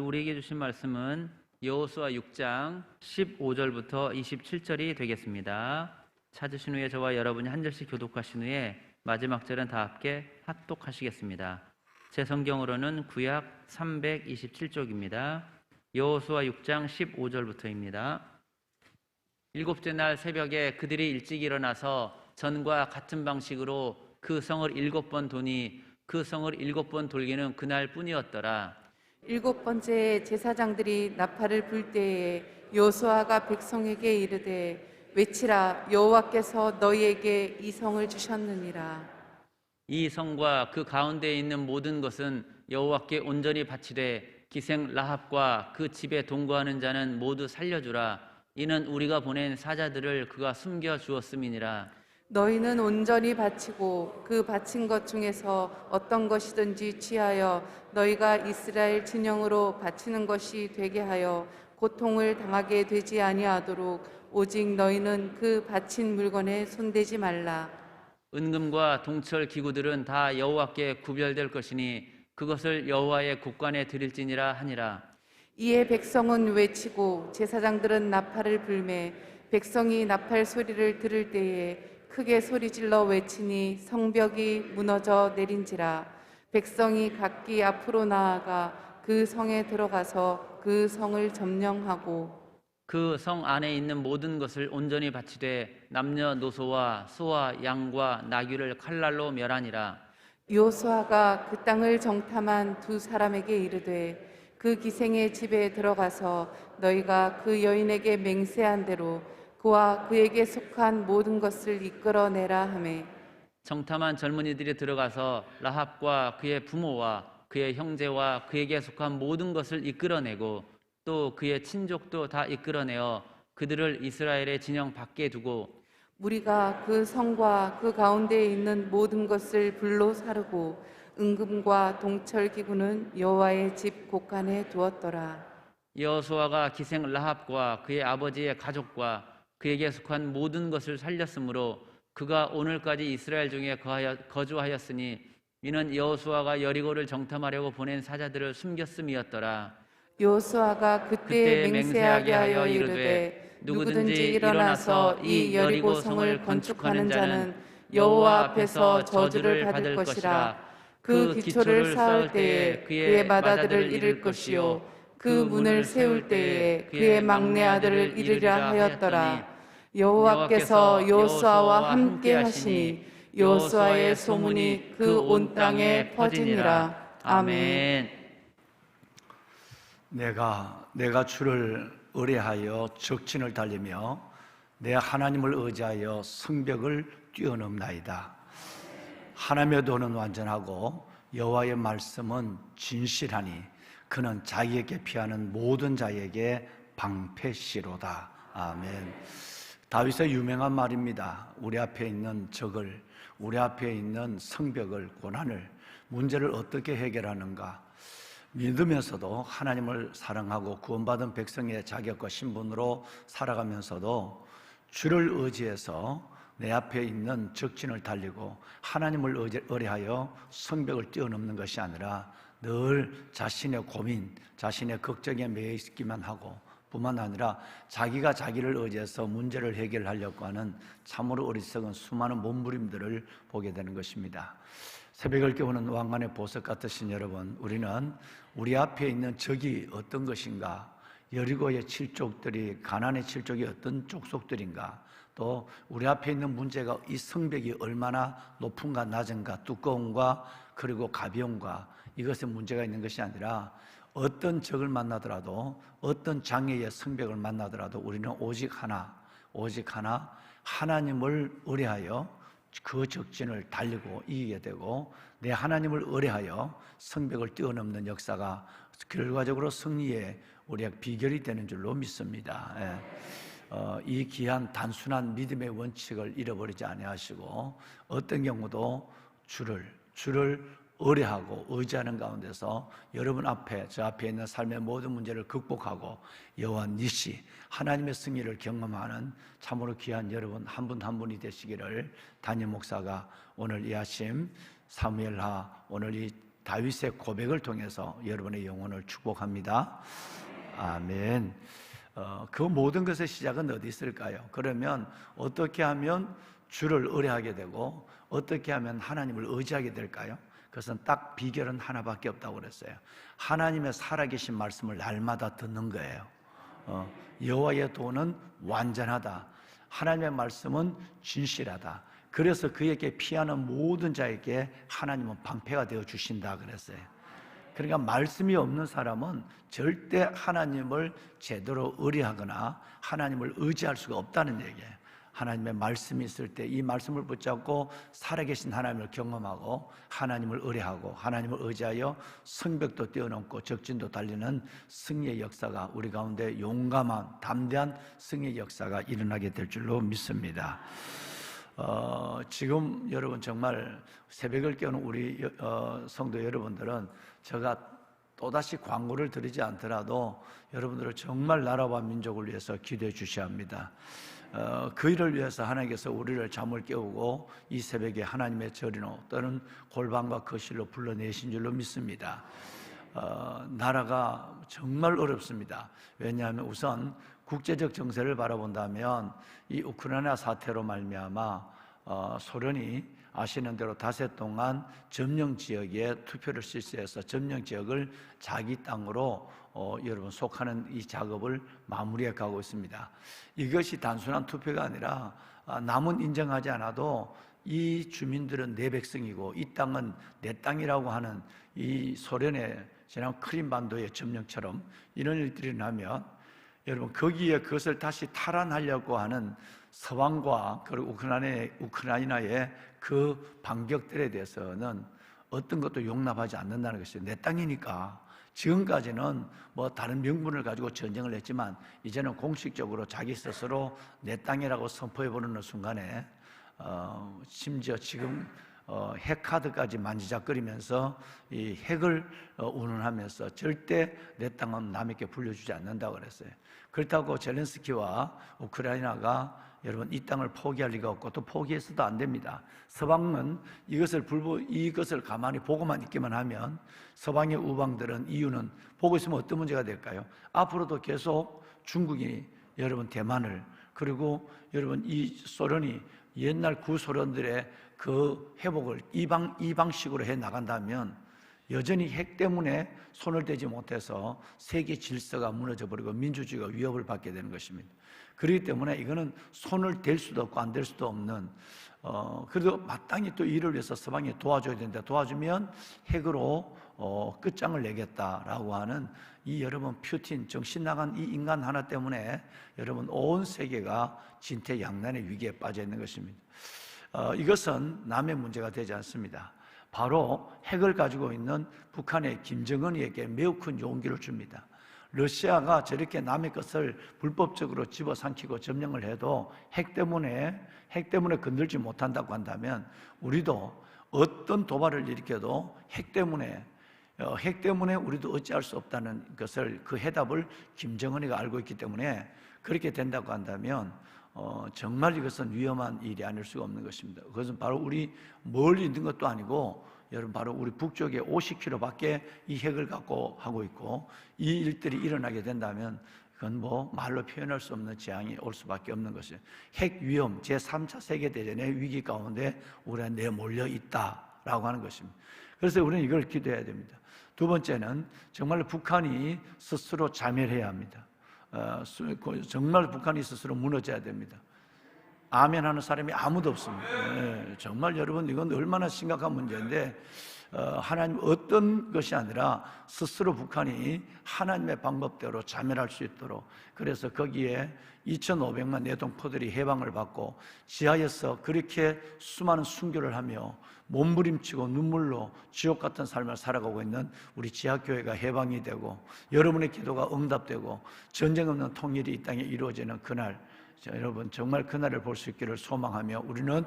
우리에게 주신 말씀은 여호수아 6장 15절부터 27절이 되겠습니다. 찾으신 후에 저와 여러분이 한 절씩 교독하신 후에 마지막 절은 다 함께 합독하시겠습니다. 제 성경으로는 구약 327쪽입니다. 여호수아 6장 15절부터입니다. 일곱째 날 새벽에 그들이 일찍 일어나서 전과 같은 방식으로 그 성을 7번 도니 그 성을 7번 돌기는 그날 뿐이었더라. 7번째 제사장들이 나팔을 불 때에 여호수아가 백성에게 이르되 외치라, 여호와께서 너희에게 이 성을 주셨느니라. 이 성과 그 가운데에 있는 모든 것은 여호와께 온전히 바치되 기생 라합과 그 집에 동거하는 자는 모두 살려주라. 이는 우리가 보낸 사자들을 그가 숨겨 주었음이니라. 너희는 온전히 바치고 그 바친 것 중에서 어떤 것이든지 취하여 너희가 이스라엘 진영으로 바치는 것이 되게 하여 고통을 당하게 되지 아니하도록 오직 너희는 그 바친 물건에 손대지 말라. 은금과 동철 기구들은 다 여호와께 구별될 것이니 그것을 여호와의 곳간에 드릴지니라 하니라. 이에 백성은 외치고 제사장들은 나팔을 불매 백성이 나팔 소리를 들을 때에 크게 소리질러 외치니 성벽이 무너져 내린지라. 백성이 각기 앞으로 나아가 그 성에 들어가서 그 성을 점령하고 그 성 안에 있는 모든 것을 온전히 바치되 남녀노소와 소와 양과 나귀를 칼날로 멸하니라. 여호수아가 그 땅을 정탐한 두 사람에게 이르되 그 기생의 집에 들어가서 너희가 그 여인에게 맹세한 대로 그와 그에게 속한 모든 것을 이끌어내라 하매 정탐한 젊은이들이 들어가서 라합과 그의 부모와 그의 형제와 그에게 속한 모든 것을 이끌어내고 또 그의 친족도 다 이끌어내어 그들을 이스라엘의 진영 밖에 두고 우리가 그 성과 그 가운데에 있는 모든 것을 불로 사르고 은금과 동철 기구는 여호와의 집 곳간에 두었더라. 여호수아가 기생 라합과 그의 아버지의 가족과 그에게 속한 모든 것을 살렸으므로 그가 오늘까지 이스라엘 중에 거주하였으니 이는 여호수아가 여리고를 정탐하려고 보낸 사자들을 숨겼음이었더라. 여호수아가 그때 맹세하게 하여 이르되 누구든지 일어나서 이 여리고 성을 건축하는 자는 여호와 앞에서 저주를 받을 것이라. 그 기초를 쌓을 때에 그의 맏아들을 잃을 것이요 그 문을 세울 때에 그의 막내 아들을 잃으리라 하였더라. 여호와께서 여호수아와 함께 하시니 여호수아의 소문이 그 온 땅에 퍼지니라. 아멘. 내가 주를 의뢰하여 적진을 달리며 내 하나님을 의지하여 성벽을 뛰어넘나이다. 하나님의 도는 완전하고 여호와의 말씀은 진실하니 그는 자기에게 피하는 모든 자에게 방패시로다. 아멘. 다윗의 유명한 말입니다. 우리 앞에 있는 적을, 우리 앞에 있는 성벽을, 고난을, 문제를 어떻게 해결하는가? 믿으면서도 하나님을 사랑하고 구원받은 백성의 자격과 신분으로 살아가면서도 주를 의지해서 내 앞에 있는 적진을 달리고 하나님을 의뢰하여 성벽을 뛰어넘는 것이 아니라 늘 자신의 고민, 자신의 걱정에 매여 있기만 하고 뿐만 아니라 자기가 자기를 의지해서 문제를 해결하려고 하는 참으로 어리석은 수많은 몸부림들을 보게 되는 것입니다. 새벽을 깨우는 왕관의 보석 같으신 여러분, 우리는 우리 앞에 있는 적이 어떤 것인가, 여리고의 칠족들이, 가나안의 칠족이 어떤 족속들인가, 또 우리 앞에 있는 문제가 이 성벽이 얼마나 높은가 낮은가, 두꺼움과 그리고 가벼움과 이것에 문제가 있는 것이 아니라 어떤 적을 만나더라도, 어떤 장애의 성벽을 만나더라도 우리는 오직 하나 하나님을 의뢰하여 그 적진을 달리고 이기게 되고, 내 하나님을 의뢰하여 성벽을 뛰어넘는 역사가 결과적으로 승리의 우리의 비결이 되는 줄로 믿습니다. 이 귀한 단순한 믿음의 원칙을 잃어버리지 아니하시고 어떤 경우도 주를 의뢰하고 의지하는 가운데서 여러분 앞에, 저 앞에 있는 삶의 모든 문제를 극복하고 여호와 니시, 하나님의 승리를 경험하는 참으로 귀한 여러분 한 분 한 분이 되시기를 담임 목사가 오늘 이 아침 사무엘하, 오늘 이 다윗의 고백을 통해서 여러분의 영혼을 축복합니다. 아멘. 그 모든 것의 시작은 어디 있을까요? 그러면 어떻게 하면 주를 의뢰하게 되고 어떻게 하면 하나님을 의지하게 될까요? 그것은 딱 비결은 하나밖에 없다고 그랬어요. 하나님의 살아계신 말씀을 날마다 듣는 거예요. 여호와의 도는 완전하다. 하나님의 말씀은 진실하다. 그래서 그에게 피하는 모든 자에게 하나님은 방패가 되어 주신다 그랬어요. 그러니까 말씀이 없는 사람은 절대 하나님을 제대로 의뢰하거나 하나님을 의지할 수가 없다는 얘기예요. 하나님의 말씀이 있을 때 이 말씀을 붙잡고 살아계신 하나님을 경험하고 하나님을 의뢰하고 하나님을 의지하여 성벽도 뛰어넘고 적진도 달리는 승리의 역사가 우리 가운데 용감한 담대한 승리의 역사가 일어나게 될 줄로 믿습니다. 지금 여러분 정말 새벽을 깨우는 우리 성도 여러분들은 제가 또다시 광고를 드리지 않더라도 여러분들을 정말 나라와 민족을 위해서 기도해 주셔야 합니다. 그 일을 위해서 하나님께서 우리를 잠을 깨우고 이 새벽에 하나님의 절이노 또는 골방과 거실로 불러내신 줄로 믿습니다. 나라가 정말 어렵습니다. 왜냐하면 우선 국제적 정세를 바라본다면 이 우크라이나 사태로 말미암아 소련이 아시는 대로 닷새 동안 점령 지역에 투표를 실시해서 점령 지역을 자기 땅으로 여러분 속하는 이 작업을 마무리해 가고 있습니다. 이것이 단순한 투표가 아니라 남은 인정하지 않아도 이 주민들은 내 백성이고 이 땅은 내 땅이라고 하는 이 소련의 지난 크림반도의 점령처럼 이런 일들이 나면 여러분 거기에 그것을 다시 탈환하려고 하는 서방과 그리고 우크라이나의 그 반격들에 대해서는 어떤 것도 용납하지 않는다는 것이에요. 내 땅이니까. 지금까지는 뭐 다른 명분을 가지고 전쟁을 했지만 이제는 공식적으로 자기 스스로 내 땅이라고 선포해버리는 순간에 심지어 지금 핵카드까지 만지작거리면서 이 핵을 운운하면서 절대 내 땅은 남에게 불려주지 않는다고 그랬어요. 그렇다고 젤렌스키와 우크라이나가 여러분 이 땅을 포기할 리가 없고 또 포기해서도 안 됩니다. 서방은 이것을 가만히 보고만 있기만 하면 서방의 우방들은 이유는 보고 있으면 어떤 문제가 될까요? 앞으로도 계속 중국이 여러분 대만을 그리고 여러분 이 소련이 옛날 구소련들의 그 회복을 이 방식으로 해 나간다면 여전히 핵 때문에 손을 대지 못해서 세계 질서가 무너져 버리고 민주주의가 위협을 받게 되는 것입니다. 그렇기 때문에 이거는 손을 댈 수도 없고 안 댈 수도 없는 그래도 마땅히 또 이를 위해서 서방이 도와줘야 되는데 도와주면 핵으로 끝장을 내겠다라고 하는 이 여러분 푸틴 정신 나간 이 인간 하나 때문에 여러분 온 세계가 진퇴양난의 위기에 빠져 있는 것입니다. 이것은 남의 문제가 되지 않습니다. 바로 핵을 가지고 있는 북한의 김정은이에게 매우 큰 용기를 줍니다. 러시아가 저렇게 남의 것을 불법적으로 집어삼키고 점령을 해도 핵 때문에 건들지 못한다고 한다면 우리도 어떤 도발을 일으켜도 핵 때문에 우리도 어찌할 수 없다는 것을 그 해답을 김정은이가 알고 있기 때문에 그렇게 된다고 한다면 정말 이것은 위험한 일이 아닐 수가 없는 것입니다. 그것은 바로 우리 멀리 있는 것도 아니고 여러분 바로 우리 북쪽에 50km밖에 이 핵을 갖고 하고 있고 이 일들이 일어나게 된다면 그건 뭐 말로 표현할 수 없는 재앙이 올 수밖에 없는 것이에요. 핵 위험 제3차 세계대전의 위기 가운데 우리가 내몰려 있다라고 하는 것입니다. 그래서 우리는 이걸 기도해야 됩니다. 두 번째는 정말 북한이 스스로 자멸해야 합니다. 정말 북한이 스스로 무너져야 됩니다. 아멘 하는 사람이 아무도 없습니다. 정말 여러분 이건 얼마나 심각한 문제인데 하나님 어떤 것이 아니라 스스로 북한이 하나님의 방법대로 자멸할 수 있도록 그래서 거기에 2,500만 내동포들이 해방을 받고 지하에서 그렇게 수많은 순교를 하며 몸부림치고 눈물로 지옥 같은 삶을 살아가고 있는 우리 지하교회가 해방이 되고 여러분의 기도가 응답되고 전쟁 없는 통일이 이 땅에 이루어지는 그날 여러분 정말 그날을 볼 수 있기를 소망하며 우리는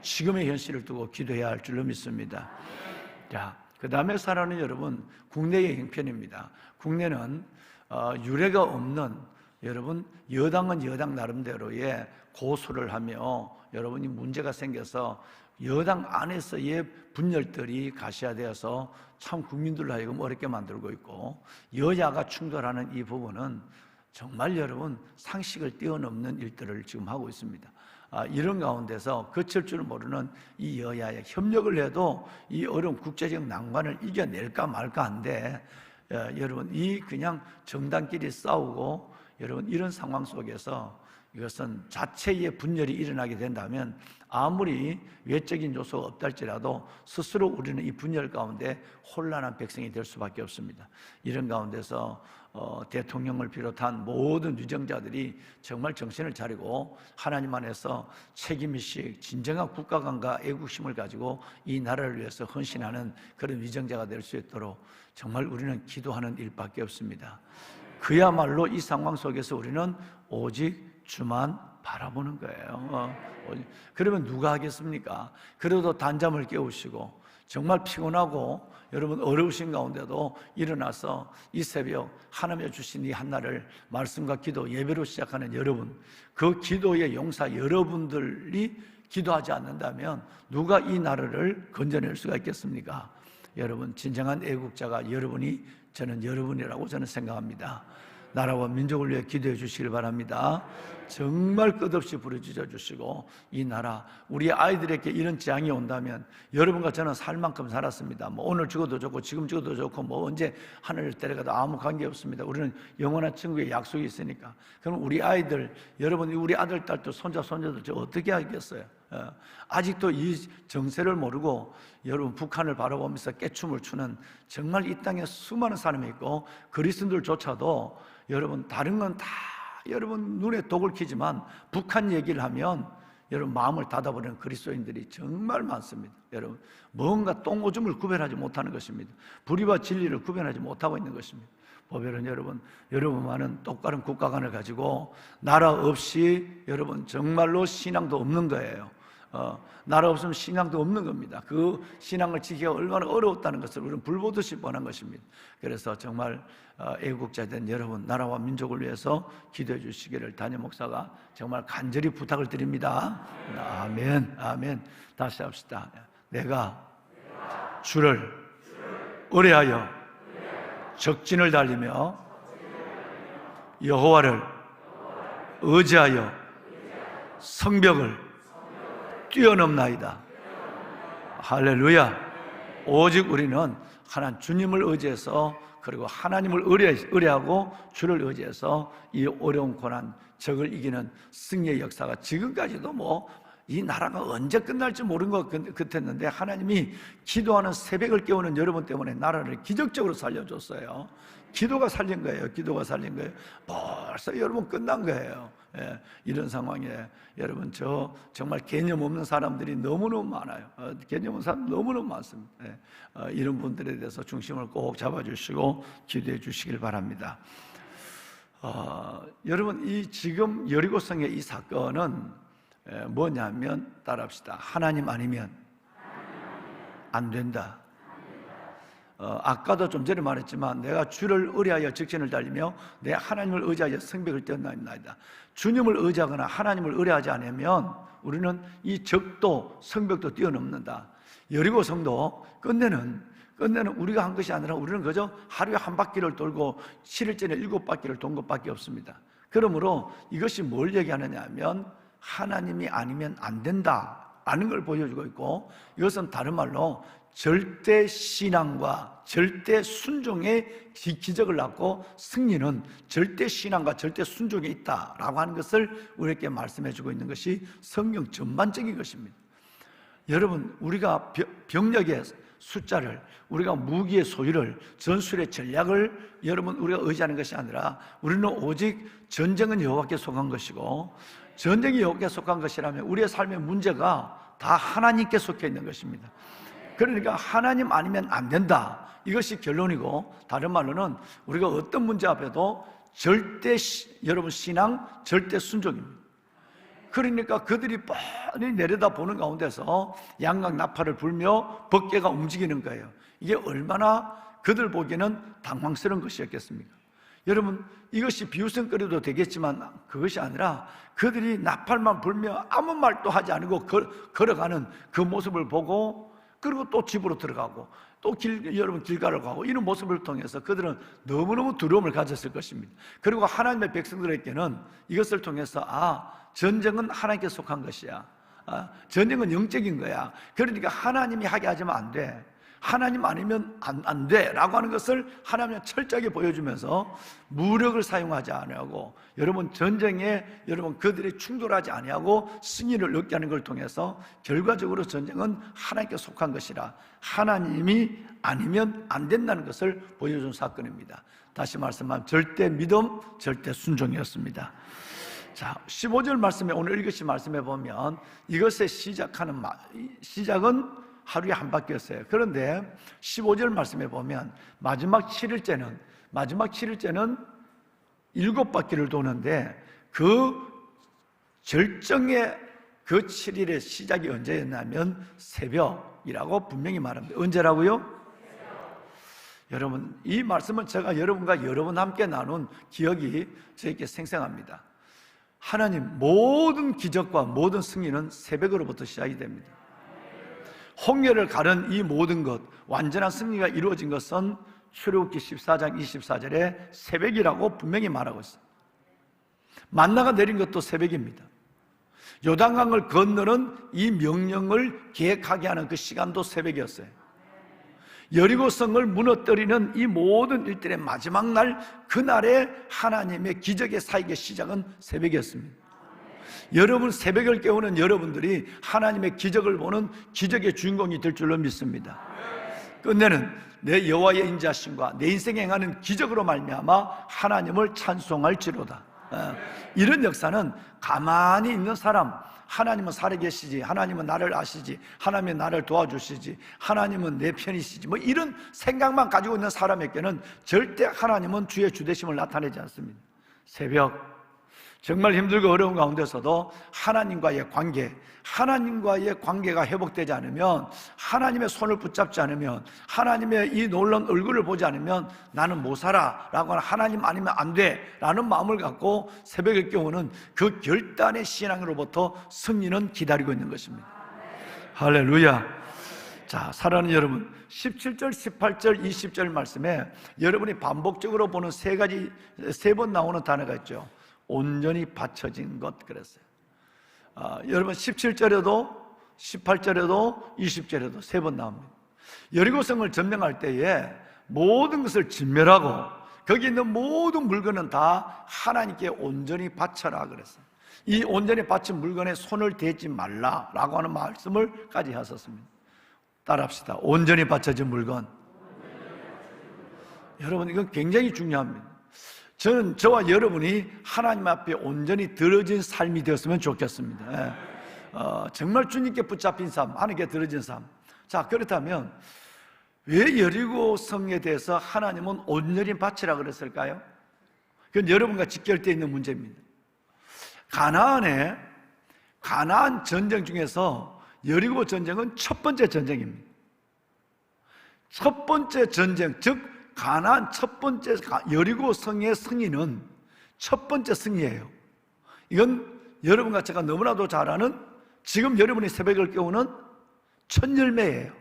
지금의 현실을 두고 기도해야 할 줄로 믿습니다. 자, 그 다음에 사랑하는 여러분 국내의 형편입니다. 국내는 유례가 없는 여러분 여당은 여당 나름대로의 고소를 하며 여러분이 문제가 생겨서 여당 안에서의 분열들이 가시화되어서 참 국민들로 하여금 어렵게 만들고 있고, 여야가 충돌하는 이 부분은 정말 여러분 상식을 뛰어넘는 일들을 지금 하고 있습니다. 이런 가운데서 거칠 줄 모르는 이 여야의 협력을 해도 이 어려운 국제적 난관을 이겨낼까 말까 한데, 여러분 이 그냥 정당끼리 싸우고 여러분 이런 상황 속에서 이것은 자체의 분열이 일어나게 된다면 아무리 외적인 요소가 없다 할지라도 스스로 우리는 이 분열 가운데 혼란한 백성이 될 수밖에 없습니다. 이런 가운데서 대통령을 비롯한 모든 유정자들이 정말 정신을 차리고 하나님 안에서 책임의식, 진정한 국가관과 애국심을 가지고 이 나라를 위해서 헌신하는 그런 유정자가 될 수 있도록 정말 우리는 기도하는 일밖에 없습니다. 그야말로 이 상황 속에서 우리는 오직 주만 바라보는 거예요. 그러면 누가 하겠습니까? 그래도 단잠을 깨우시고 정말 피곤하고 여러분 어려우신 가운데도 일어나서 이 새벽 하나님이 주신 이 한날을 말씀과 기도, 예배로 시작하는 여러분, 그 기도의 용사 여러분들이 기도하지 않는다면 누가 이 나라를 건져낼 수가 있겠습니까? 여러분 진정한 애국자가 여러분이, 저는 여러분이라고 저는 생각합니다. 나라와 민족을 위해 기도해 주시길 바랍니다. 정말 끝없이 부르짖어 주시고 이 나라, 우리 아이들에게 이런 재앙이 온다면 여러분과 저는 살 만큼 살았습니다. 뭐 오늘 죽어도 좋고 지금 죽어도 좋고 뭐 언제 하늘을 데려가도 아무 관계 없습니다. 우리는 영원한 친구의 약속이 있으니까. 그럼 우리 아이들, 여러분 우리 아들, 딸도 손자, 손녀들 저 어떻게 하겠어요? 아직도 이 정세를 모르고 여러분 북한을 바라보면서 깨춤을 추는 정말 이 땅에 수많은 사람이 있고, 그리스도들조차도 여러분 다른 건 다 여러분 눈에 독을 켜지만 북한 얘기를 하면 여러분 마음을 닫아버리는 그리스도인들이 정말 많습니다. 여러분 뭔가 똥오줌을 구별하지 못하는 것입니다. 불의와 진리를 구별하지 못하고 있는 것입니다. 보면은 여러분만은 똑바른 국가관을 가지고 나라 없이 여러분 정말로 신앙도 없는 거예요. 나라 없으면 신앙도 없는 겁니다. 그 신앙을 지키기가 얼마나 어려웠다는 것을 우리는 불보듯이 뻔한 것입니다. 그래서 정말 애국자 된 여러분, 나라와 민족을 위해서 기도해 주시기를 담임 목사가 정말 간절히 부탁을 드립니다. 아멘, 아멘. 다시 합시다. 내가 주를 의뢰하여 적진을 달리며 여호와를 의지하여 성벽을 뛰어넘나이다. 할렐루야. 오직 우리는 하나님 주님을 의지해서, 그리고 하나님을 의뢰하고 주를 의지해서 이 어려운 고난, 적을 이기는 승리의 역사가 지금까지도 뭐 이 나라가 언제 끝날지 모르는 것 같았는데 하나님이 기도하는 새벽을 깨우는 여러분 때문에 나라를 기적적으로 살려줬어요. 기도가 살린 거예요. 기도가 살린 거예요. 벌써 여러분 끝난 거예요. 예, 이런 상황에 여러분 정말 개념 없는 사람들이 너무너무 많아요. 개념 없는 사람 너무너무 많습니다. 예, 이런 분들에 대해서 중심을 꼭 잡아주시고 기도해 주시길 바랍니다. 여러분 이 지금 여리고성의 이 사건은 뭐냐면 따라합시다. 하나님 아니면 안 된다. 아까도 좀 전에 말했지만 내가 주를 의뢰하여 적진을 달리며 내 하나님을 의지하여 성벽을 뛰어넘나이다. 주님을 의지하거나 하나님을 의뢰하지 않으면 우리는 이 적도 성벽도 뛰어넘는다. 여리고성도 끝내는 우리가 한 것이 아니라 우리는 그저 하루에 한 바퀴를 돌고 7일째는 7바퀴를 돈 것밖에 없습니다. 그러므로 이것이 뭘 얘기하느냐 하면 하나님이 아니면 안 된다라는 걸 보여주고 있고, 이것은 다른 말로 절대 신앙과 절대 순종의 기적을 낳고 승리는 절대 신앙과 절대 순종에 있다라고 하는 것을 우리에게 말씀해 주고 있는 것이 성경 전반적인 것입니다. 여러분 우리가 병력의 숫자를, 우리가 무기의 소유를, 전술의 전략을 여러분 우리가 의지하는 것이 아니라 우리는 오직 전쟁은 여호와께 속한 것이고, 전쟁이 여호와께 속한 것이라면 우리의 삶의 문제가 다 하나님께 속해 있는 것입니다. 그러니까 하나님 아니면 안 된다, 이것이 결론이고, 다른 말로는 우리가 어떤 문제 앞에도 절대 여러분 신앙, 절대 순종입니다. 그러니까 그들이 뻔히 내려다보는 가운데서 양각 나팔을 불며 법궤가 움직이는 거예요. 이게 얼마나 그들 보기에는 당황스러운 것이었겠습니까? 여러분, 이것이 비웃음거리도 되겠지만 그것이 아니라 그들이 나팔만 불며 아무 말도 하지 않고 걸어가는 그 모습을 보고, 그리고 또 집으로 들어가고 또 여러분 길가를 가고, 이런 모습을 통해서 그들은 너무너무 두려움을 가졌을 것입니다. 그리고 하나님의 백성들에게는 이것을 통해서 전쟁은 하나님께 속한 것이야, 전쟁은 영적인 거야, 그러니까 하나님이 하게 하지면 안 돼, 하나님 아니면 안 돼 라고 하는 것을 하나님은 철저하게 보여주면서 무력을 사용하지 아니하고, 여러분 전쟁에 여러분 그들이 충돌하지 아니하고 승리를 얻게 하는 걸 통해서 결과적으로 전쟁은 하나님께 속한 것이라, 하나님이 아니면 안 된다는 것을 보여준 사건입니다. 다시 말씀하면 절대 믿음, 절대 순종이었습니다. 자, 15절 말씀에, 오늘 읽으신 말씀에 보면 이것의 시작은 하루에 한 바퀴였어요. 그런데 15절 말씀에 보면 마지막 7일째는 7바퀴를 도는데, 그 절정의 그 7일의 시작이 언제였냐면 새벽이라고 분명히 말합니다. 언제라고요? 여러분, 이 말씀은 제가 여러분과 여러 번 함께 나눈 기억이 저에게 생생합니다. 하나님 모든 기적과 모든 승리는 새벽으로부터 시작이 됩니다. 홍해를 가른 이 모든 것, 완전한 승리가 이루어진 것은 출애굽기 14장 24절에 새벽이라고 분명히 말하고 있습니다. 만나가 내린 것도 새벽입니다. 요단강을 건너는 이 명령을 계획하게 하는 그 시간도 새벽이었어요. 여리고성을 무너뜨리는 이 모든 일들의 마지막 날, 그날에 하나님의 기적의 사역의 시작은 새벽이었습니다. 여러분, 새벽을 깨우는 여러분들이 하나님의 기적을 보는 기적의 주인공이 될 줄로 믿습니다. 끝내는 내 여호와의 인자심과 내 인생에 행하는 기적으로 말미암아 하나님을 찬송할지로다. 이런 역사는 가만히 있는 사람, 하나님은 살아계시지, 하나님은 나를 아시지, 하나님은 나를 도와주시지, 하나님은 내 편이시지, 뭐 이런 생각만 가지고 있는 사람에게는 절대 하나님은 주의 주되심을 나타내지 않습니다. 새벽, 정말 힘들고 어려운 가운데서도 하나님과의 관계가 회복되지 않으면, 하나님의 손을 붙잡지 않으면, 하나님의 이 놀라운 얼굴을 보지 않으면 나는 못 살아 라고 하는, 하나님 아니면 안 돼 라는 마음을 갖고 새벽을 깨우는 그 결단의 신앙으로부터 승리는 기다리고 있는 것입니다. 할렐루야. 자, 사랑하는 여러분, 17절, 18절, 20절 말씀에 여러분이 반복적으로 보는 세 번 나오는 단어가 있죠. 온전히 바쳐진 것, 그랬어요. 여러분 17절에도 18절에도 20절에도 세 번 나옵니다. 여리고성을 점령할 때에 모든 것을 진멸하고 거기 있는 모든 물건은 다 하나님께 온전히 바쳐라 그랬어요. 이 온전히 바친 물건에 손을 대지 말라라고 하는 말씀을까지 하셨습니다. 따라합시다. 온전히 바쳐진 물건. 여러분, 이건 굉장히 중요합니다. 저는 저와 여러분이 하나님 앞에 온전히 들어진 삶이 되었으면 좋겠습니다. 정말 주님께 붙잡힌 삶, 하나님께 들어진 삶. 자, 그렇다면 왜 여리고성에 대해서 하나님은 온전히 바치라 그랬을까요? 그건 여러분과 직결되어 있는 문제입니다. 가나안 전쟁 중에서 여리고 전쟁은 첫 번째 전쟁입니다. 첫 번째 전쟁, 즉 가나안 첫 번째 여리고성의 승리는 첫 번째 승리예요. 이건 여러분과 제가 너무나도 잘 아는, 지금 여러분이 새벽을 깨우는 첫 열매예요.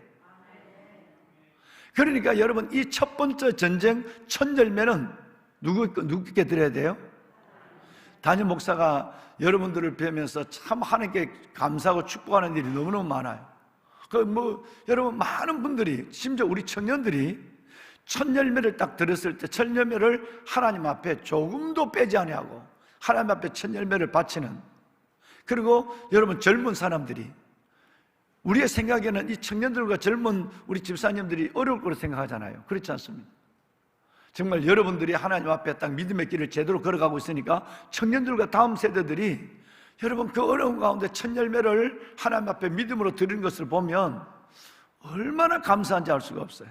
그러니까 여러분, 이 첫 번째 전쟁 첫 열매는 누구께 드려야 돼요? 담임 목사가 여러분들을 뵈면서 참 하나님께 감사하고 축복하는 일이 너무너무 많아요. 여러분, 많은 분들이, 심지어 우리 청년들이 첫 열매를 딱 들었을 때 첫 열매를 하나님 앞에 조금도 빼지 아니하고 하나님 앞에 첫 열매를 바치는, 그리고 여러분 젊은 사람들이, 우리의 생각에는 이 청년들과 젊은 우리 집사님들이 어려울 거로 생각하잖아요. 그렇지 않습니다. 정말 여러분들이 하나님 앞에 딱 믿음의 길을 제대로 걸어가고 있으니까 청년들과 다음 세대들이 여러분 그 어려운 가운데 첫 열매를 하나님 앞에 믿음으로 드리는 것을 보면 얼마나 감사한지 알 수가 없어요.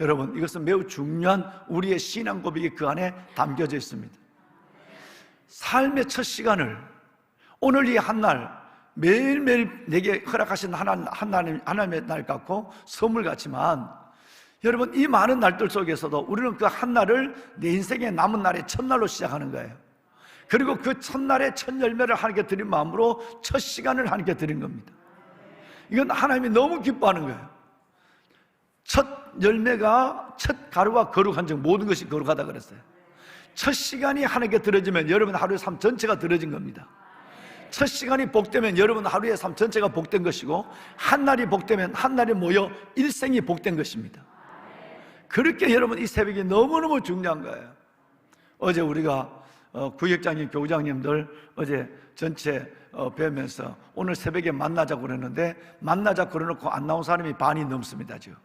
여러분, 이것은 매우 중요한 우리의 신앙 고백이 그 안에 담겨져 있습니다. 삶의 첫 시간을, 오늘 이 한날 매일매일 내게 허락하신 하나님의 날 같고 선물 같지만, 여러분, 이 많은 날들 속에서도 우리는 그 한 날을 내 인생의 남은 날의 첫날로 시작하는 거예요. 그리고 그 첫날의 첫 열매를 하나님께 드린 마음으로 첫 시간을 하나님께 드린 겁니다. 이건 하나님이 너무 기뻐하는 거예요. 첫 열매가, 첫 가루가 거룩한 즉 모든 것이 거룩하다 그랬어요. 첫 시간이 하나님께 들어지면 여러분 하루의 삶 전체가 들어진 겁니다. 첫 시간이 복되면 여러분 하루의 삶 전체가 복된 것이고, 한 날이 복되면 한 날이 모여 일생이 복된 것입니다. 그렇게 여러분 이 새벽이 너무너무 중요한 거예요. 어제 우리가 구역장님, 교장님들 어제 전체 뵈면서 오늘 새벽에 만나자고 그랬는데, 만나자고 그래놓고 안 나온 사람이 반이 넘습니다. 지금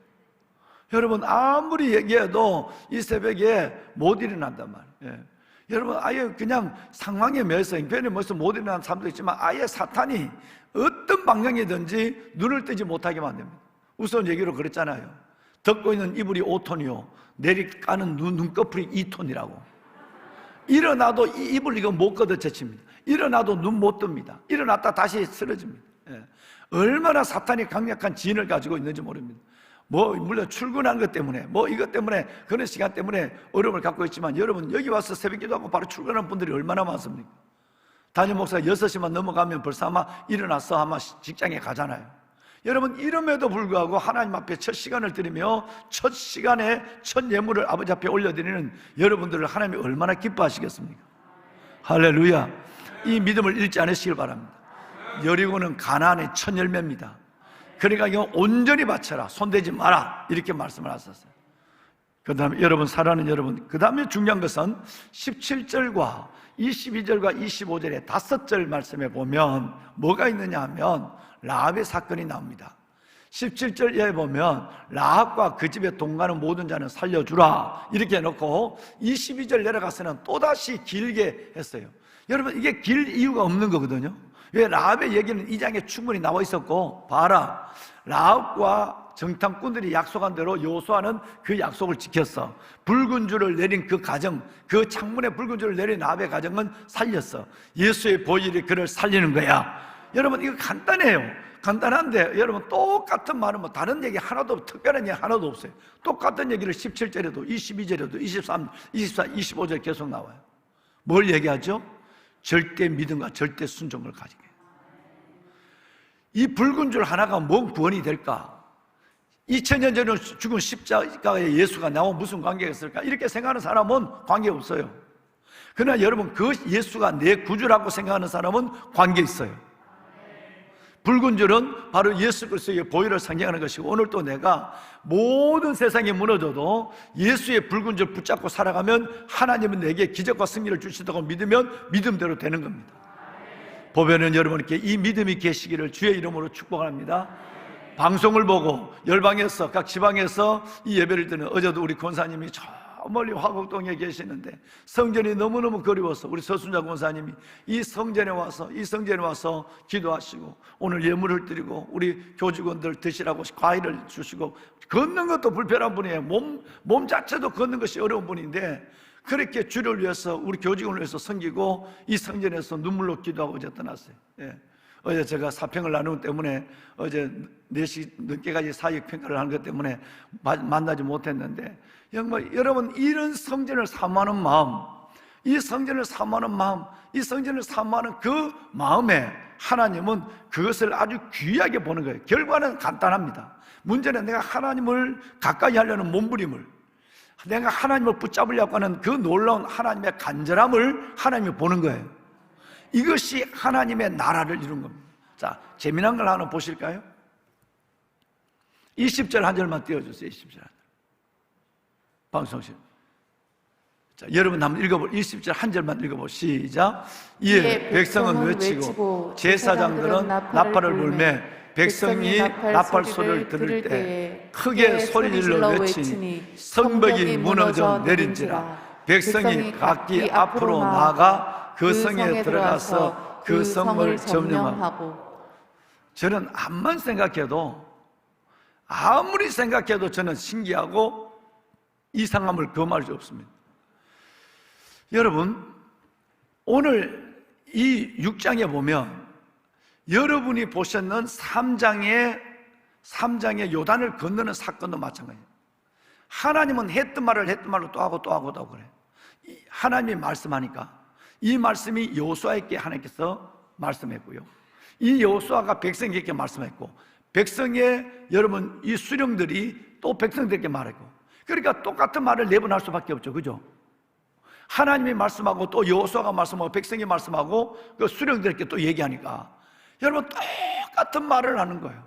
여러분 아무리 얘기해도 이 새벽에 못 일어난단 말이에요. 예. 여러분 아예 그냥 상황에 매여서 형편에 매여서 못 일어나는 사람도 있지만, 아예 사탄이 어떤 방향이든지 눈을 뜨지 못하게 만듭니다. 우선 얘기로 그랬잖아요. 덮고 있는 이불이 5톤이요 내리까는 눈꺼풀이 2톤이라고. 일어나도 이 이불 이거 못 걷어채칩니다. 일어나도 눈 못 뜹니다. 일어났다 다시 쓰러집니다. 예. 얼마나 사탄이 강력한 지인을 가지고 있는지 모릅니다. 물론 출근한 것 때문에, 이것 때문에, 그런 시간 때문에 어려움을 갖고 있지만, 여러분 여기 와서 새벽 기도하고 바로 출근하는 분들이 얼마나 많습니까? 담임 목사가 6시만 넘어가면 벌써 아마 일어나서 아마 직장에 가잖아요. 여러분 이름에도 불구하고 하나님 앞에 첫 시간을 드리며 첫 시간에 첫 예물을 아버지 앞에 올려드리는 여러분들을 하나님이 얼마나 기뻐하시겠습니까? 할렐루야. 이 믿음을 잃지 않으시길 바랍니다. 여리고는 가나안의 첫 열매입니다. 그러니까 이거 온전히 바쳐라, 손대지 마라, 이렇게 말씀을 하셨어요. 그 다음에 여러분, 사랑하는 여러분, 그 다음에 중요한 것은 17절과 22절과 25절의 5절 말씀에 보면 뭐가 있느냐 하면 라합의 사건이 나옵니다. 17절에 보면 라합과 그 집에 동가는 모든 자는 살려주라 이렇게 해놓고, 22절 내려가서는 또다시 길게 했어요. 여러분 이게 길 이유가 없는 거거든요. 왜? 라합의 얘기는 이 장에 충분히 나와 있었고, 봐라, 라합과 정탐꾼들이 약속한 대로 여호수아는 그 약속을 지켰어. 붉은 줄을 내린 그 가정, 그 창문에 붉은 줄을 내린 라합의 가정은 살렸어. 예수의 보혈이 그를 살리는 거야. 여러분 이거 간단해요. 간단한데 여러분 똑같은 말은 다른 얘기 하나도, 특별한 얘기 하나도 없어요. 똑같은 얘기를 17절에도 22절에도 23, 24, 25절 계속 나와요. 뭘 얘기하죠? 절대 믿음과 절대 순종을 가지게. 이 붉은 줄 하나가 뭔 구원이 될까? 2000년 전에 죽은 십자가에 예수가 나와 무슨 관계가 있을까? 이렇게 생각하는 사람은 관계없어요. 그러나 여러분 그 예수가 내 구주라고 생각하는 사람은 관계 있어요. 붉은 줄은 바로 예수 그리스도의 보혈을 상징하는 것이고, 오늘 또 내가 모든 세상이 무너져도 예수의 붉은 줄 붙잡고 살아가면 하나님은 내게 기적과 승리를 주신다고 믿으면 믿음대로 되는 겁니다. 보배는 여러분께 이 믿음이 계시기를 주의 이름으로 축복합니다. 방송을 보고 열방에서, 각 지방에서 이 예배를 드는, 어제도 우리 권사님이 저 멀리 화곡동에 계시는데 성전이 너무너무 그리워서 우리 서순자 권사님이 이 성전에 와서 기도하시고, 오늘 예물을 드리고 우리 교직원들 드시라고 과일을 주시고, 걷는 것도 불편한 분이에요. 몸 자체도 걷는 것이 어려운 분인데 그렇게 주를 위해서, 우리 교직원을 위해서 섬기고 이 성전에서 눈물로 기도하고 어제 떠났어요. 예. 어제 제가 사평을 나누기 때문에 어제 4시 늦게까지 사역 평가를 하는 것 때문에 만나지 못했는데, 정말 여러분 이런 성전을 사모하는 마음, 이 성전을 사모하는 마음, 이 성전을 사모하는 그 마음에 하나님은 그것을 아주 귀하게 보는 거예요. 결과는 간단합니다. 문제는 내가 하나님을 가까이 하려는 몸부림을, 내가 하나님을 붙잡으려고 하는 그 놀라운 하나님의 간절함을 하나님이 보는 거예요. 이것이 하나님의 나라를 이룬 겁니다. 자, 재미난 걸 하나 보실까요? 20절 한 절만 띄워주세요. 20절 한 절. 방송실. 자, 여러분 한번 읽어볼, 20절 한 절만 읽어볼. 시작. 이에 백성은 외치고 제사장들은 나팔을 불매 백성이 나팔 소리를 들을 때 크게 소리질러 외치니 성벽이 무너져 내린지라. 백성이 각기 앞으로 나아가 그 성에 들어가서 그 성을 점령하고. 저는 암만 생각해도, 아무리 생각해도 저는 신기하고 이상함을 금할 수 없습니다. 여러분, 오늘 이 6장에 보면 여러분이 보셨는 3장의 요단을 건너는 사건도 마찬가지예요. 하나님은 했던 말을 했던 말로 또 하고 또 하고 또 하고 그래. 하나님이 말씀하니까 이 말씀이 여호수아에게 하나님께서 말씀했고요, 이 여호수아가 백성에게 말씀했고, 백성의 여러분 이 수령들이 또 백성들에게 말했고, 그러니까 똑같은 말을 네 번 할 수밖에 없죠. 그죠? 하나님이 말씀하고 또 여호수아가 말씀하고 백성이 말씀하고 그 수령들에게 또 얘기하니까 여러분 똑같은 말을 하는 거예요.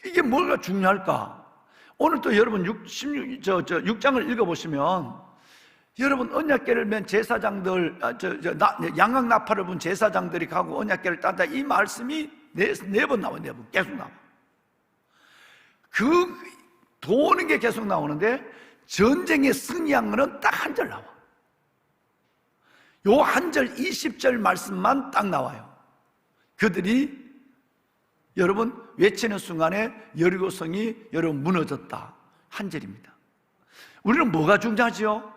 이게 뭐가 중요할까? 오늘 또 여러분 6장을 읽어보시면 여러분 언약궤를 맨 제사장들, 양각나팔을 본 제사장들이 가고 언약궤를 딴다, 이 말씀이 네 번 나와요. 네 번 계속 나와. 그 도는 게 계속 나오는데 전쟁에 승리한 거는 딱 한 절 나와. 요 한 절 20절 말씀만 딱 나와요. 그들이 여러분 외치는 순간에 여리고성이 여러분 무너졌다, 한 절입니다. 우리는 뭐가 중요하지요?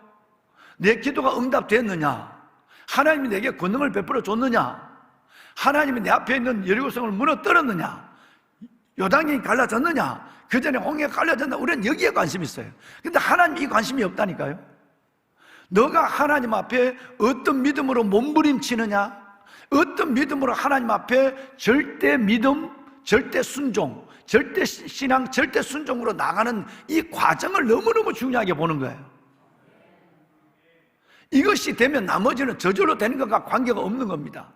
내 기도가 응답됐느냐? 하나님이 내게 권능을 베풀어 줬느냐? 하나님이 내 앞에 있는 여리고성을 무너뜨렸느냐? 요단강이 갈라졌느냐? 그 전에 홍해가 갈라졌나? 우리는 여기에 관심이 있어요. 근데 하나님 이 관심이 없다니까요. 너가 하나님 앞에 어떤 믿음으로 몸부림치느냐? 어떤 믿음으로 하나님 앞에 절대 믿음, 절대 순종, 절대 신앙, 절대 순종으로 나가는 이 과정을 너무너무 중요하게 보는 거예요. 이것이 되면 나머지는 저절로 되는 것과 관계가 없는 겁니다.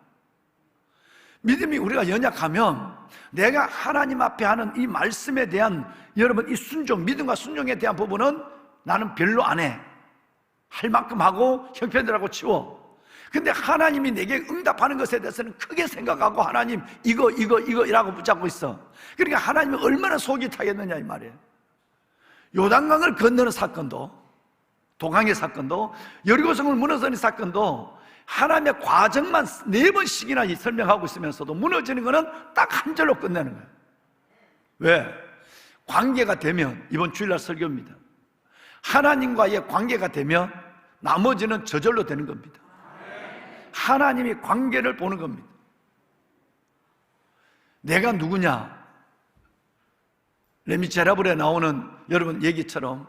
믿음이 우리가 연약하면 내가 하나님 앞에 하는 이 말씀에 대한 여러분 이 순종, 믿음과 순종에 대한 부분은 나는 별로 안 해. 할 만큼 하고 형편들하고 치워. 근데 하나님이 내게 응답하는 것에 대해서는 크게 생각하고 하나님 이거라고 붙잡고 있어. 그러니까 하나님이 얼마나 속이 타겠느냐 이 말이에요. 요단강을 건너는 사건도, 도강의 사건도, 여리고성을 무너뜨리는 사건도 하나님의 과정만 4번씩이나 설명하고 있으면서도 무너지는 것은 딱 한 절로 끝내는 거예요. 왜? 관계가 되면, 이번 주일날 설교입니다. 하나님과의 관계가 되면 나머지는 저절로 되는 겁니다. 하나님이 관계를 보는 겁니다. 내가 누구냐? 레미제라블에 나오는 여러분 얘기처럼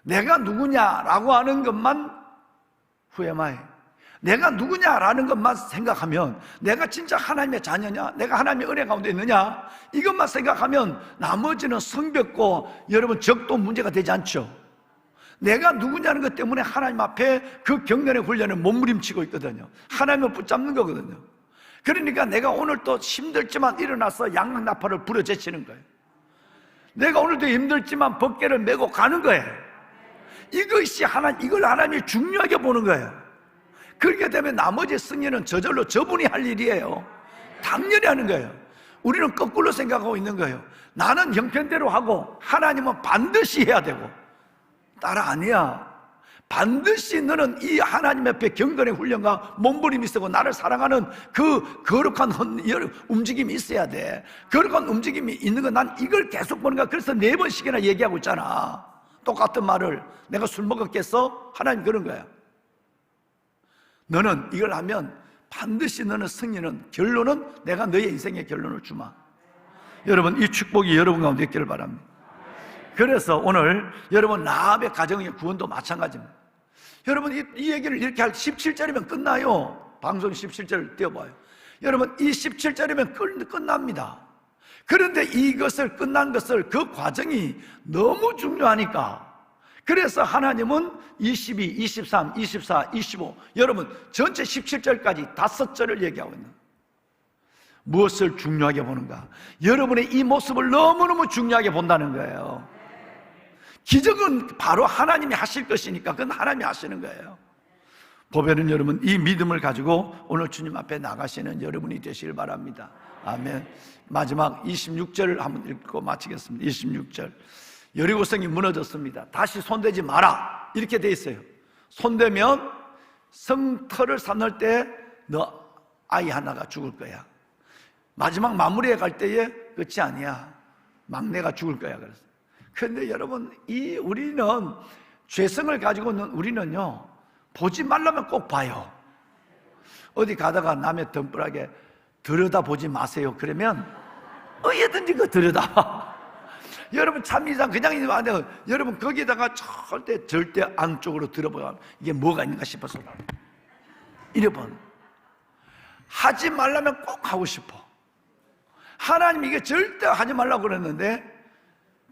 내가 누구냐라고 하는 것만 후회마해. 내가 누구냐라는 것만 생각하면, 내가 진짜 하나님의 자녀냐, 내가 하나님의 은혜 가운데 있느냐, 이것만 생각하면 나머지는 성벽고 여러분 적도 문제가 되지 않죠. 내가 누구냐는 것 때문에 하나님 앞에 그 경건의 훈련을 몸부림치고 있거든요. 하나님을 붙잡는 거거든요. 그러니까 내가 오늘 또 힘들지만 일어나서 양락나팔을 부르제치는 거예요. 내가 오늘도 힘들지만 벗개를 메고 가는 거예요. 이것이 이걸 하나님이 중요하게 보는 거예요. 그렇게 되면 나머지 승리는 저절로 저분이 할 일이에요. 당연히 하는 거예요. 우리는 거꾸로 생각하고 있는 거예요. 나는 형편대로 하고 하나님은 반드시 해야 되고. 따라 아니야. 반드시 너는 이 하나님 앞에 경건의 훈련과 몸부림이 있고 나를 사랑하는 그 거룩한 움직임이 있어야 돼. 거룩한 움직임이 있는 건 난 이걸 계속 보는 거야. 그래서 4번씩이나 얘기하고 있잖아. 똑같은 말을. 내가 술 먹었겠어? 하나님 그런 거야. 너는 이걸 하면 반드시 너는 승리는, 결론은 내가 너의 인생의 결론을 주마. 여러분 이 축복이 여러분 가운데 있기를 바랍니다. 그래서 오늘 여러분 라합의 가정의 구원도 마찬가지입니다. 여러분 이 얘기를 이렇게 할 17절이면 끝나요. 방송 17절 띄워봐요. 여러분 이 17절이면 끝납니다. 그런데 이것을 끝난 것을, 그 과정이 너무 중요하니까, 그래서 하나님은 22, 23, 24, 25 여러분 전체 17절까지 5절을 얘기하고 있는, 무엇을 중요하게 보는가? 여러분의 이 모습을 너무너무 중요하게 본다는 거예요. 기적은 바로 하나님이 하실 것이니까 그건 하나님이 하시는 거예요. 보배는 여러분 이 믿음을 가지고 오늘 주님 앞에 나가시는 여러분이 되시길 바랍니다. 아멘. 마지막 26절을 한번 읽고 마치겠습니다. 26절. 여리고성이 무너졌습니다. 다시 손대지 마라 이렇게 돼 있어요. 손대면 성터를 삼을 때 너 아이 하나가 죽을 거야. 마지막 마무리에 갈 때에 끝이 아니야. 막내가 죽을 거야. 그랬어요. 그런데 여러분 우리는 죄성을 가지고는 우리는요 보지 말라면 꼭 봐요. 어디 가다가 남의 덤불하게 들여다보지 마세요 그러면 어디든지 그 들여다봐. 여러분 참이상 그냥 있으면 안 돼요. 여러분 거기다가 절대 안쪽으로 들어보면 이게 뭐가 있는가 싶어서 여러분 하지 말라면 꼭 하고 싶어. 하나님 이게 절대 하지 말라고 그랬는데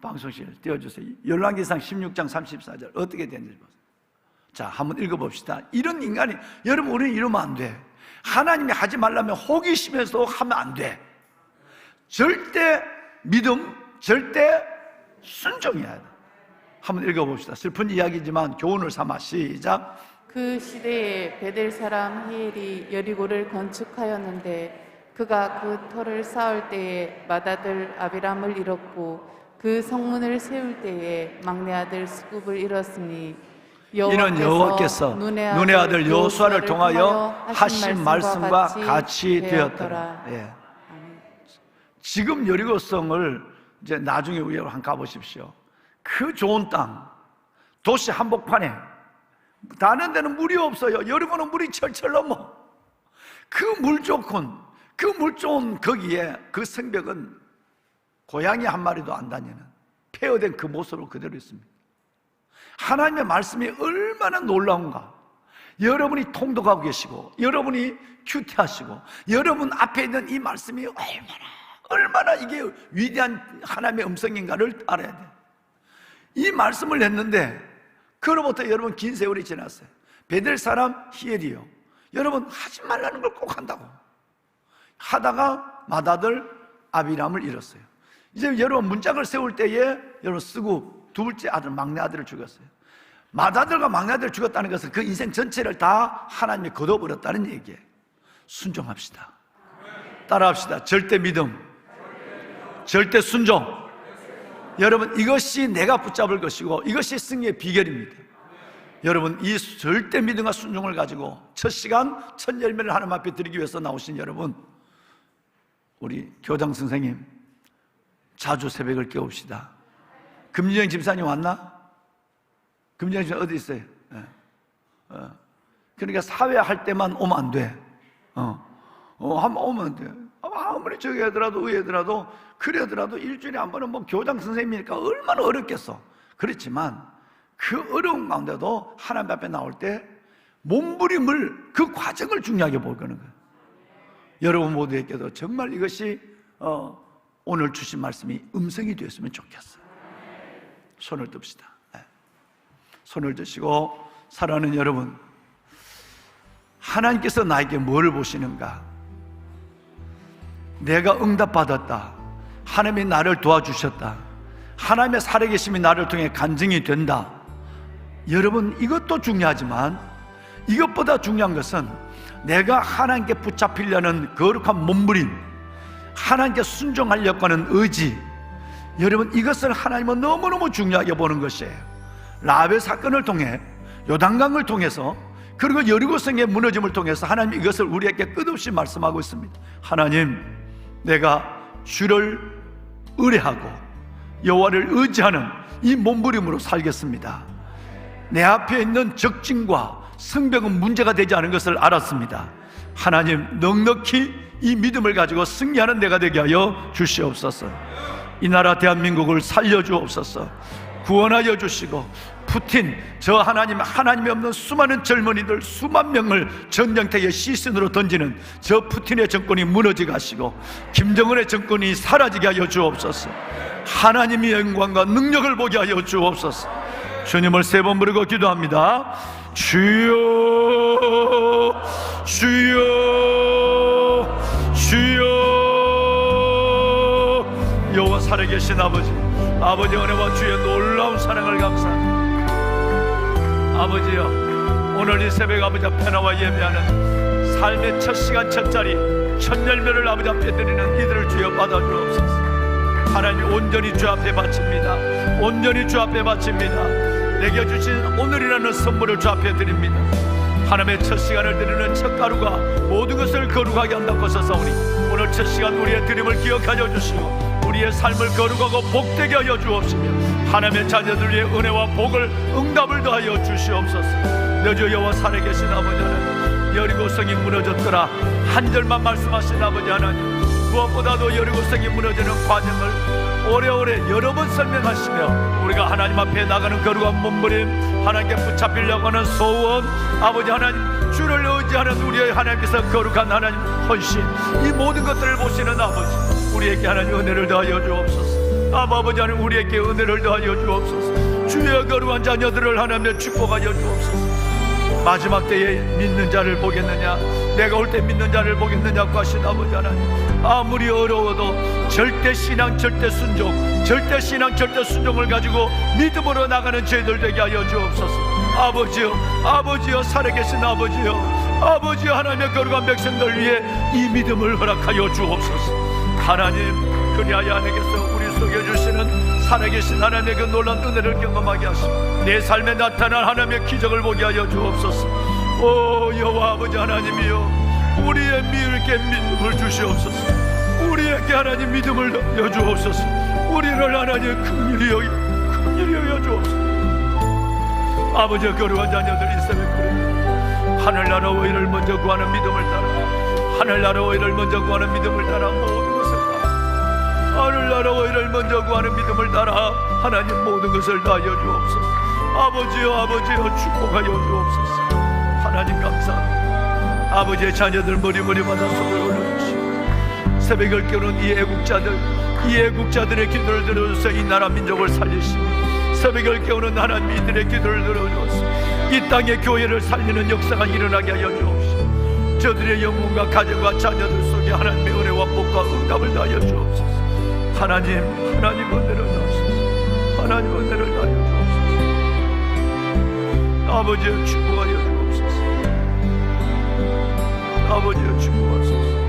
방송실 띄워주세요. 열왕기상 16장 34절 어떻게 되는지 보세요. 자, 한번 읽어봅시다. 이런 인간이, 여러분 우리는 이러면 안 돼. 하나님이 하지 말라면 호기심에서 하면 안 돼. 절대 믿음, 절대 순종해야 돼. 한번 읽어봅시다. 슬픈 이야기지만 교훈을 삼아 시작. 그 시대에 베델 사람 히엘이 여리고를 건축하였는데 그가 그 터를 쌓을 때에 맏아들 아비람을 잃었고 그 성문을 세울 때에 막내 아들 스굽을 잃었으니 이는 여호와께서 눈의 아들 여호수아를 통하여 하신 말씀과 같이 되었더라. 예. 지금 여리고성을 이제 나중에 우리가 한번 가보십시오. 그 좋은 땅, 도시 한복판에 다른 데는 물이 없어요. 여리고는 물이 철철 넘어. 그 물 좋은 거기에 그 성벽은 고양이 한 마리도 안 다니는 폐허된 그 모습으로 그대로 있습니다. 하나님의 말씀이 얼마나 놀라운가. 여러분이 통독하고 계시고 여러분이 큐티하시고 여러분 앞에 있는 이 말씀이 얼마나 이게 위대한 하나님의 음성인가를 알아야 돼. 이 말씀을 했는데 그로부터 여러분 긴 세월이 지났어요. 베델 사람 히엘이요, 여러분 하지 말라는 걸 꼭 한다고 하다가 맏아들 아비람을 잃었어요. 이제 여러분 문짝을 세울 때에 여러분 쓰고 둘째 아들 막내 아들을 죽였어요. 맏아들과 막내 아들을 죽였다는 것은 그 인생 전체를 다 하나님이 거둬버렸다는 얘기예요. 순종합시다. 따라합시다. 절대 믿음, 절대 순종. 여러분 이것이 내가 붙잡을 것이고 이것이 승리의 비결입니다. 여러분 이 절대 믿음과 순종을 가지고 첫 시간 첫 열매를 하나님 앞에 드리기 위해서 나오신 여러분, 우리 교장 선생님 자주 새벽을 깨웁시다. 금진영 집사님 왔나? 금진영 집사님 어디 있어요? 그러니까 사회할 때만 오면 안 돼. 한번 오면 안 돼. 아무리 저기 하더라도 의하더라도 그래더라도 일주일에 한 번은 뭐 교장 선생님이니까 얼마나 어렵겠어. 그렇지만 그 어려운 가운데도 하나님 앞에 나올 때 몸부림을, 그 과정을 중요하게 보는 거예요. 여러분 모두에게도 정말 이것이 오늘 주신 말씀이 음성이 되었으면 좋겠어요. 손을 듭시다. 손을 드시고, 사랑하는 여러분, 하나님께서 나에게 뭘 보시는가? 내가 응답받았다, 하나님이 나를 도와주셨다, 하나님의 살아계심이 나를 통해 간증이 된다. 여러분 이것도 중요하지만 이것보다 중요한 것은 내가 하나님께 붙잡히려는 거룩한 몸부림, 하나님께 순종하려고 하는 의지. 여러분 이것을 하나님은 너무너무 중요하게 보는 것이에요. 라합의 사건을 통해, 요단강을 통해서, 그리고 여리고성의 무너짐을 통해서 하나님 이것을 우리에게 끝없이 말씀하고 있습니다. 하나님, 내가 주를 의뢰하고 여호와를 의지하는 이 몸부림으로 살겠습니다. 내 앞에 있는 적진과 성벽은 문제가 되지 않은 것을 알았습니다. 하나님 넉넉히 이 믿음을 가지고 승리하는 내가 되게 하여 주시옵소서. 이 나라 대한민국을 살려주옵소서. 구원하여 주시고 푸틴, 저 하나님이 없는 수많은 젊은이들 수만 명을 전쟁터의 시신으로 던지는 저 푸틴의 정권이 무너지게 하시고 김정은의 정권이 사라지게 하여 주옵소서. 하나님의 영광과 능력을 보게 하여 주옵소서. 주님을 세 번 부르고 기도합니다. 주여, 주여, 주여. 여호와 살아계신 아버지, 아버지 은혜와 주의 놀라운 사랑을 감사합니다. 아버지여, 오늘 이 새벽 아버지 앞에 나와 예배하는 삶의 첫 시간 첫 자리 첫 열매를 아버지 앞에 드리는 이들을 주여 받아주옵소서. 하나님 온전히 주 앞에 바칩니다. 온전히 주 앞에 바칩니다. 내게 주신 오늘이라는 선물을 주 앞에 드립니다. 하나님의 첫 시간을 드리는 첫 가루가 모든 것을 거룩하게 한다고 하셨사오니 오늘 첫 시간 우리의 드림을 기억하여 주시고 우리의 삶을 거룩하고 복되게 하여 주옵시며 하나님의 자녀들 위해 은혜와 복을 응답을 더하여 주시옵소서. 내 주 여호와 살아계신 아버지 하나님, 여리고성이 무너졌더라 한 절만 말씀하신 아버지 하나님, 그 무엇보다도 여리고성이 무너지는 과정을 오래오래 여러 번 설명하시며 우리가 하나님 앞에 나가는 거룩한 몸부림, 하나님께 붙잡히려고 하는 소원, 아버지 하나님 주를 의지하는 우리의 하나님께서 거룩한 하나님 헌신, 이 모든 것들을 보시는 아버지, 우리에게 하나님 은혜를 더하여 주옵소서. 아버지 하나님 우리에게 은혜를 더하여 주옵소서. 주의 거룩한 자녀들을 하나님의 축복하여 주옵소서. 마지막 때에 믿는 자를 보겠느냐, 내가 올 때 믿는 자를 보겠느냐고 하신 아버지 하나님, 아무리 어려워도 절대 신앙, 절대 순종, 절대 신앙, 절대 순종을 가지고 믿음으로 나가는 저희들 되게 하여 주옵소서. 아버지여, 아버지여, 살아계신 아버지여, 아버지여, 하나님의 거룩한 백성들 위해 이 믿음을 허락하여 주옵소서. 하나님, 그리하여 하나님께서 우리 속에 주시는 살아계신 하나님의 그 놀라운 은혜를 경험하게 하시고 내 삶에 나타난 하나님의 기적을 보게 하여 주옵소서. 오 여호와 아버지 하나님이여, 우리에게 믿음을 주시옵소서. 우리에게 하나님 믿음을 더하여 주옵소서. 우리를 하나님 긍휼히 여겨 주옵소서. 아버지의 거룩한 자녀들 이 새벽에 하늘나라와 이를 먼저 구하는 믿음을 따라, 하늘나라와 이를 먼저 구하는 믿음을 따라 모든 것을 다, 하늘나라와 이를 먼저 구하는 믿음을 따라 하나님 모든 것을 다하여 주옵소서. 아버지여, 아버지여, 축복하여 주옵소서. 하나님 감사합니다. 아버지의 자녀들 머리마다 손을 올려주시고 새벽을 깨우는 이 애국자들의 기도를 들어주셔서 이 나라 민족을 살리시고, 새벽을 깨우는 하나님 이들의 기도를 들어주셔서 이 땅의 교회를 살리는 역사가 일어나게 하여 주옵시고, 저들의 영혼과 가정과 자녀들 속에 하나님의 은혜와 복과 응답을 다하여 주옵소서. 하나님 은혜를 주옵소서. 하나님 은혜를 다하여 주옵소서. 아버지의 축복하여 주옵소서. 아버지의 축복하소서.